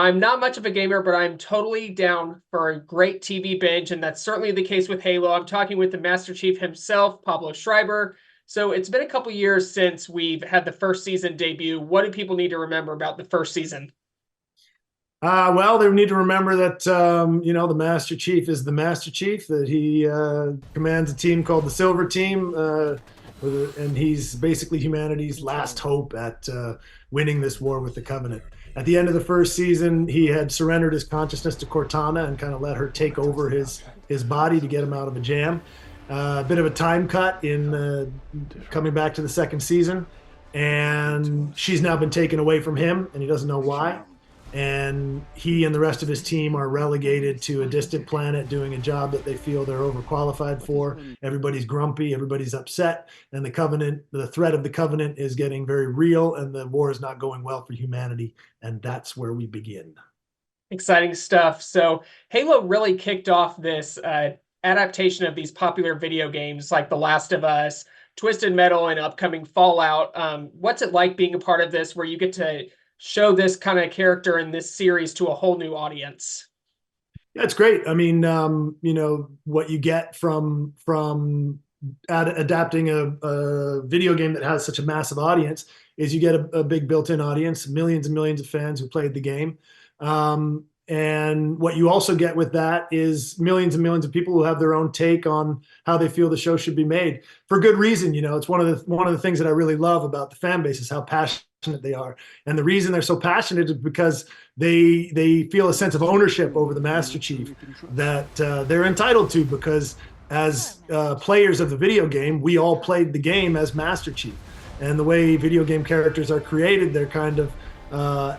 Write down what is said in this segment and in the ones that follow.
I'm not much of a gamer, but I'm totally down for a great TV binge, and that's certainly the case with Halo. I'm talking with the Master Chief himself, Pablo Schreiber. So it's been a couple years since we've had the first season debut. What do people need to remember about the first season? Well, they need to remember that the Master Chief is the Master Chief. That he commands a team called the Silver Team, and he's basically humanity's last hope at winning this war with the Covenant. At the end of the first season, he had surrendered his consciousness to Cortana and kind of let her take over his body to get him out of a jam. A bit of a time cut in coming back to the second season, and she's now been taken away from him, and he doesn't know why. And he and the rest of his team are relegated to a distant planet doing a job that they feel they're overqualified for. Everybody's grumpy, everybody's upset, and the threat of the Covenant is getting very real, and the war is not going well for humanity, and that's where we begin. Exciting stuff. So Halo really kicked off this adaptation of these popular video games like The Last of Us, Twisted Metal, and upcoming Fallout. What's it like being a part of this where you get to show this kind of character in this series to a whole new audience? Yeah, it's great. I mean, what you get from adapting a video game that has such a massive audience is you get a big built-in audience, millions and millions of fans who played the game. And what you also get with that is millions and millions of people who have their own take on how they feel the show should be made for good reason. It's one of the things that I really love about the fan base is how passionate they are. And the reason they're so passionate is because they feel a sense of ownership over the Master Chief that they're entitled to, because as players of the video game, we all played the game as Master Chief. And the way video game characters are created, they're kind of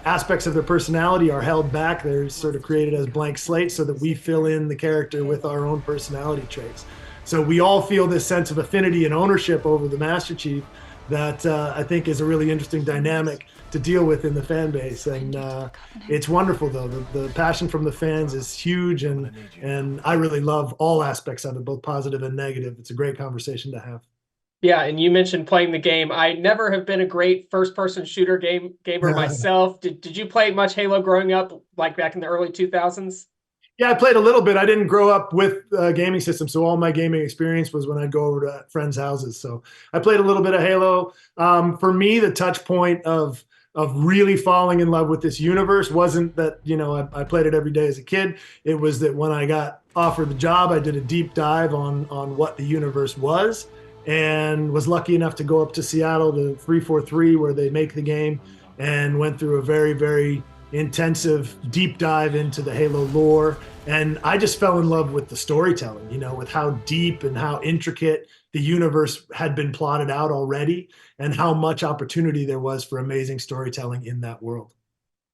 aspects of their personality are held back. They're sort of created as blank slates so that we fill in the character with our own personality traits. So we all feel this sense of affinity and ownership over the Master Chief that I think is a really interesting dynamic to deal with in the fan base. And it's wonderful, though. The passion from the fans is huge, and I really love all aspects of it, both positive and negative. It's a great conversation to have. Yeah, and you mentioned playing the game. I never have been a great first-person shooter gamer myself. Did you play much Halo growing up, like back in the early 2000s? Yeah, I played a little bit. I didn't grow up with a gaming system, so all my gaming experience was when I'd go over to friends' houses. So I played a little bit of Halo. For me, the touch point of really falling in love with this universe wasn't that, I played it every day as a kid. It was that when I got offered the job, I did a deep dive on what the universe was, and was lucky enough to go up to Seattle to 343 where they make the game, and went through a very, very intensive deep dive into the Halo lore. And I just fell in love with the storytelling, with how deep and how intricate the universe had been plotted out already, and how much opportunity there was for amazing storytelling in that world.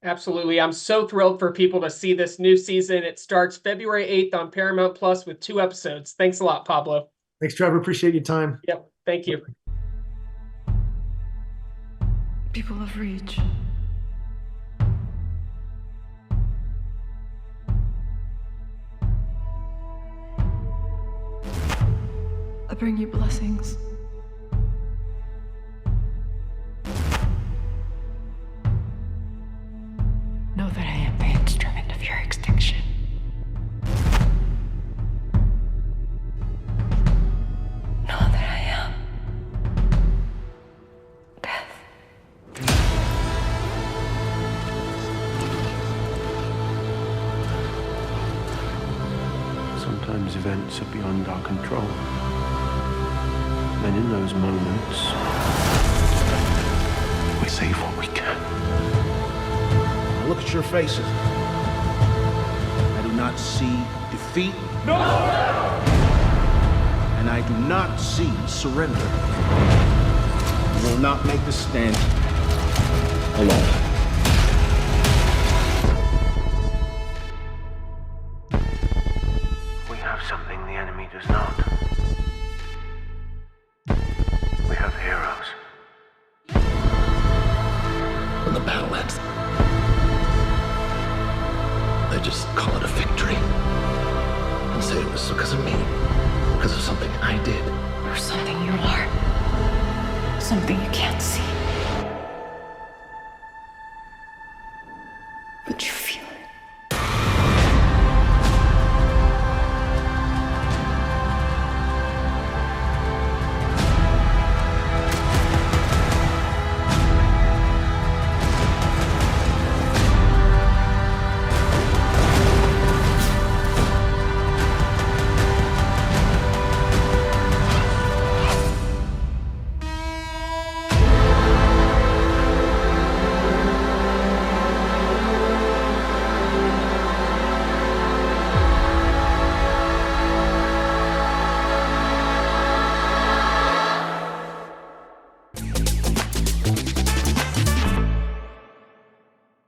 Absolutely. I'm so thrilled for people to see this new season. It starts February 8th on Paramount Plus with 2 episodes. Thanks a lot, Pablo. Thanks, Trevor. Appreciate your time. Yep. Thank you. People of Reach. I bring you blessings. Know that I am the instrument of your extinction. Know that I am death. Sometimes events are beyond our control. And in those moments, we save what we can. Look at your faces. I do not see defeat. No! And I do not see surrender. You will not make the stand alone. We have something the enemy does not. We have heroes. When the battle ends, they just call it a victory and say it was because of me, because of something I did. Or something you are. Something you can't see.